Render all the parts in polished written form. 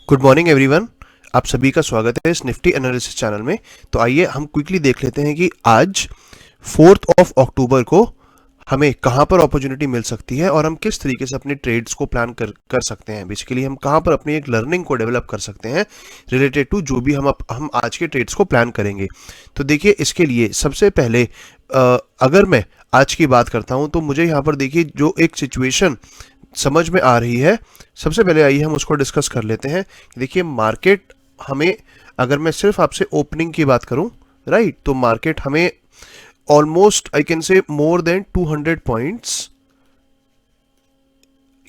Good morning everyone. आप सभी का स्वागत है इस निफ्टी एनालिसिस चैनल में। तो आइए हम क्विकली देख लेते हैं कि आज 4 अक्टूबर को हमें कहां पर अपॉर्चुनिटी मिल सकती है और हम किस तरीके से अपने ट्रेड्स को प्लान कर सकते हैं। बेसिकली हम कहां पर अपनी एक लर्निंग को डेवलप कर सकते हैं रिलेटेड टू जो भी हम आज के ट्रेड्स को प्लान करेंगे। तो देखिए, इसके लिए सबसे पहले अगर मैं आज की बात करता हूं तो मुझे यहाँ पर देखिए जो एक सिचुएशन समझ में आ रही है, सबसे पहले आइए हम उसको डिस्कस कर लेते हैं। देखिए मार्केट हमें, अगर मैं सिर्फ आपसे ओपनिंग की बात करूं, राइट, तो मार्केट हमें almost I can say more than 200 points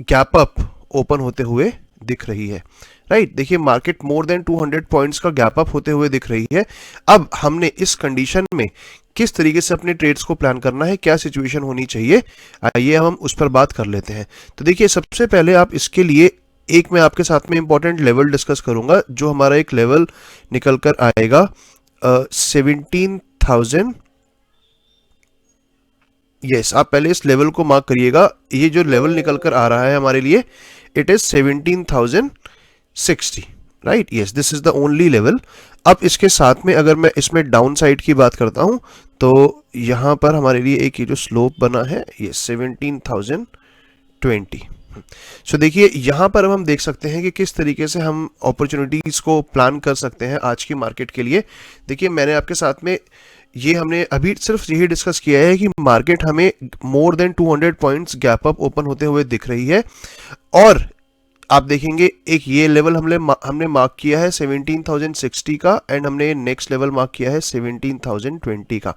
gap up open होते हुए दिख रही है। राइट, देखिए मार्केट मोर देन 200 पॉइंट्स का गैप अप होते हुए दिख रही है। अब हमने इस कंडीशन में किस तरीके से अपने ट्रेड्स को प्लान करना है, क्या सिचुएशन होनी चाहिए, आइए हम उस पर बात कर लेते हैं। तो देखिए सबसे पहले आप इसके लिए एक मैं आपके साथ में इंपॉर्टेंट लेवल डिस्कस करूंगा, जो हमारा एक लेवल निकल कर आएगा 17,000। यस, आप पहले इस लेवल को मार्क करिएगा। ये जो लेवल निकल कर आ रहा है हमारे लिए, it is 17,060। Right, yes, this is the only level. अब इसके साथ में अगर मैं इसमें डाउन साइड की बात करता हूं तो यहां पर हमारे लिए एक ये जो स्लोप बना है, ये 17,020। सो देखिए यहां पर अब हम देख सकते हैं कि किस तरीके से हम अपॉर्चुनिटीज को प्लान कर सकते हैं आज की मार्केट के लिए। देखिए मैंने आपके साथ में ये हमने अभी सिर्फ यही डिस्कस किया है कि मार्केट हमें more than 200 points gap up open होते हुए दिख रही है, और आप देखेंगे एक ये लेवल हमने मार्क किया है 17,060 का, एंड हमने नेक्स्ट लेवल मार्क किया है 17,020 का।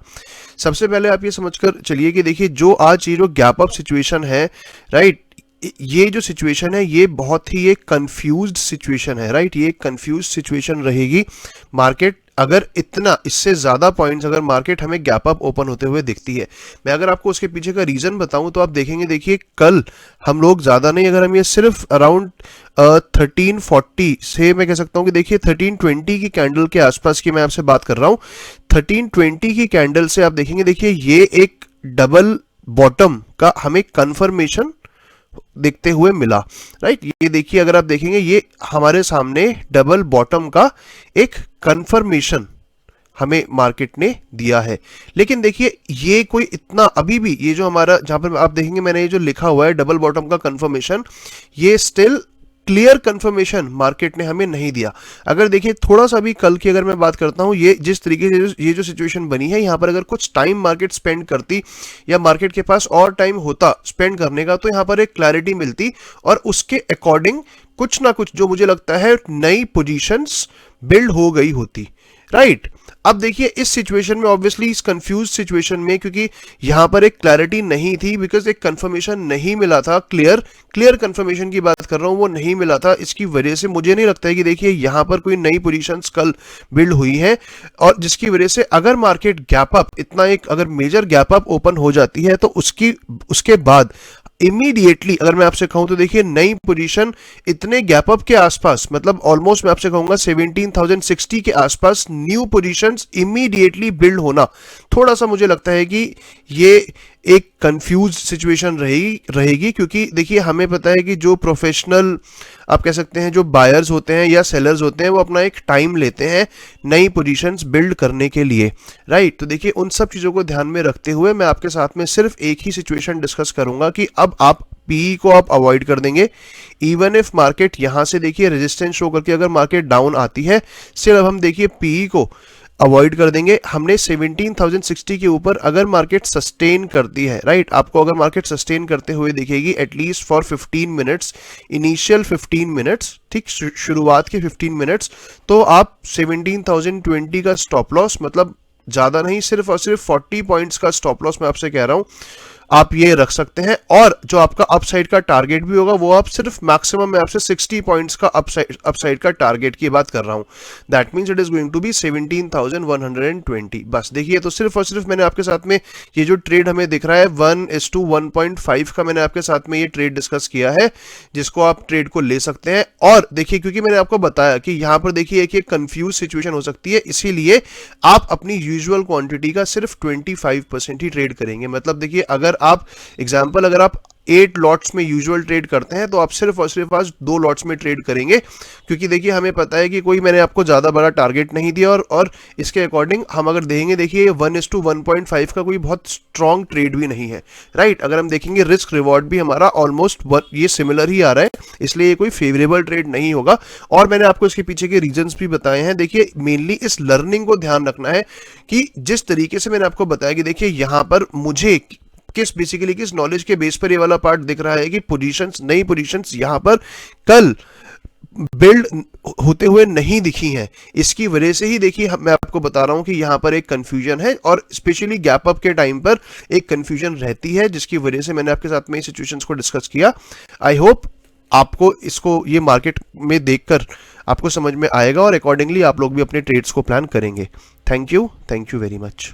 सबसे पहले आप ये समझकर चलिए कि देखिए जो आज ये जो गैप अप सिचुएशन है, राइट, ये जो सिचुएशन है ये बहुत ही एक कंफ्यूज्ड सिचुएशन है। राइट, ये एक कंफ्यूज्ड सिचुएशन रहेगी। मार्केट अगर इतना इससे ज्यादा पॉइंट्स अगर मार्केट हमें गैप अप ओपन होते हुए दिखती है, मैं अगर आपको उसके पीछे का रीजन बताऊं तो आप देखेंगे, देखिए कल हम लोग ज्यादा नहीं, अगर हम ये सिर्फ अराउंड 1340 से मैं कह सकता हूं कि देखिए 1320 की कैंडल के आसपास की मैं आपसे बात कर रहा हूं। 1320 की कैंडल से आप देखेंगे, देखिए ये एक डबल बॉटम का हमें कंफर्मेशन दिखते हुए मिला। राइट, ये देखिए अगर आप देखेंगे ये हमारे सामने डबल बॉटम का एक कंफर्मेशन हमें मार्केट ने दिया है। लेकिन देखिए ये कोई इतना अभी भी ये जो हमारा जहां पर आप देखेंगे मैंने ये जो लिखा हुआ है डबल बॉटम का कंफर्मेशन, ये स्टिल क्लियर कंफर्मेशन मार्केट ने हमें नहीं दिया। अगर देखिए थोड़ा सा भी कल की अगर मैं बात करता हूं, ये जिस तरीके से ये जो सिचुएशन बनी है, यहां पर अगर कुछ टाइम मार्केट स्पेंड करती या मार्केट के पास और टाइम होता स्पेंड करने का, तो यहां पर एक क्लैरिटी मिलती और उसके अकॉर्डिंग कुछ ना कुछ जो मुझे लगता है नई पोजीशंस बिल्ड हो गई होती। राइट, अब देखिए इस सिचुएशन में ऑब्वियसली इस कंफ्यूज सिचुएशन में, क्योंकि यहां पर एक क्लैरिटी नहीं थी, बिकॉज एक कंफर्मेशन नहीं मिला था, क्लियर कंफर्मेशन की बात कर रहा हूं, वो नहीं मिला था। इसकी वजह से मुझे नहीं लगता है कि देखिए यहां पर कोई नई पोजीशंस कल बिल्ड हुई है, और जिसकी वजह से अगर मार्केट गैप अप इतना एक अगर मेजर गैप अप ओपन हो जाती है तो उसके बाद इमीडिएटली अगर मैं आपसे कहूं तो देखिए नई पोजीशन इतने गैप अप के आसपास, मतलब ऑलमोस्ट मैं आपसे कहूंगा 17,060 के आसपास न्यू पोजीशंस इमीडिएटली बिल्ड होना, थोड़ा सा मुझे लगता है कि ये एक कंफ्यूज सिचुएशन रहेगी। क्योंकि देखिए हमें पता है कि जो प्रोफेशनल आप कह सकते हैं जो बायर्स होते हैं या सेलर्स होते हैं, वो अपना एक टाइम लेते हैं नई पोजीशंस बिल्ड करने के लिए। राइट, तो देखिए उन सब चीज़ों को ध्यान में रखते हुए मैं आपके साथ में सिर्फ एक ही सिचुएशन डिस्कस करूंगा कि अब आप पीई को आप अवॉइड कर देंगे। इवन इफ मार्केट यहां से देखिए रेजिस्टेंस शो करके अगर मार्केट डाउन आती है, सिर्फ हम देखिए पीई को अवॉइड कर देंगे। हमने 17,060 के ऊपर अगर मार्केट सस्टेन करती है, राइट, आपको अगर मार्केट सस्टेन करते हुए दिखेगी at least for 15 minutes, initial 15 minutes, ठीक, शुरुआत के 15 मिनट्स, तो आप 17,020 का स्टॉप लॉस, मतलब ज्यादा नहीं, सिर्फ और सिर्फ 40 पॉइंट्स का स्टॉप लॉस मैं आपसे कह रहा हूं, आप ये रख सकते हैं। और जो आपका अपसाइड का टारगेट भी होगा वो आप सिर्फ मैक्सिमम में आपसे 60 पॉइंट्स का अपसाइड का टारगेट की बात कर रहा हूं। That means it is going to be 17,120। बस देखिए, तो सिर्फ और सिर्फ मैंने आपके साथ में ये जो ट्रेड हमें दिख रहा है 1:1.5 का मैंने आपके साथ में ये ट्रेड डिस्कस किया है, जिसको आप ट्रेड को ले सकते हैं। और देखिए क्योंकि मैंने आपको बताया कि यहां पर देखिए एक कंफ्यूज सिचुएशन हो सकती है, इसीलिए आप अपनी यूजुअल क्वांटिटी का सिर्फ 25% ही ट्रेड करेंगे। मतलब देखिए अगर आप एग्जांपल अगर आप 8 लॉट्स में यूजुअल ट्रेड करते हैं, तो आप सिर्फ और सिर्फ आज 2 लॉट्स में ट्रेड करेंगे, क्योंकि देखिए हमें पता है कि कोई मैंने आपको ज़्यादा बड़ा टारगेट नहीं दिया, और इसके अकॉर्डिंग हम अगर देखेंगे, देखिए 1:1.5 का कोई बहुत स्ट्रॉन्ग ट्रेड भी नहीं है, राइट। अगर हम देखेंगे रिस्क रिवॉर्ड भी हमारा ऑलमोस्ट ये सिमिलर ही आ रहा है, इसलिए ये कोई फेवरेबल ट्रेड नहीं होगा। और मैंने आपको इसके पीछे के रीजंस भी बताए हैं। देखिए मेनली इस लर्निंग को ध्यान रखना है कि जिस तरीके से मैंने आपको बताया कि देखिए यहां पर मुझे किस नॉलेज के बेस पर ये वाला पार्ट दिख रहा है कि पोजीशंस, नई पोजीशंस यहां पर कल बिल्ड होते हुए नहीं दिखी हैं। इसकी वजह से ही देखिए मैं आपको बता रहा हूं कि यहां पर एक कंफ्यूजन है, और स्पेशली गैप अप के टाइम पर एक कंफ्यूजन रहती है, जिसकी वजह से मैंने आपके साथ में सिचुएशंस को डिस्कस किया। आई होप आपको इसको ये मार्केट में देखकर आपको समझ में आएगा, और अकॉर्डिंगली आप लोग भी अपने ट्रेड्स को प्लान करेंगे। Thank you very much.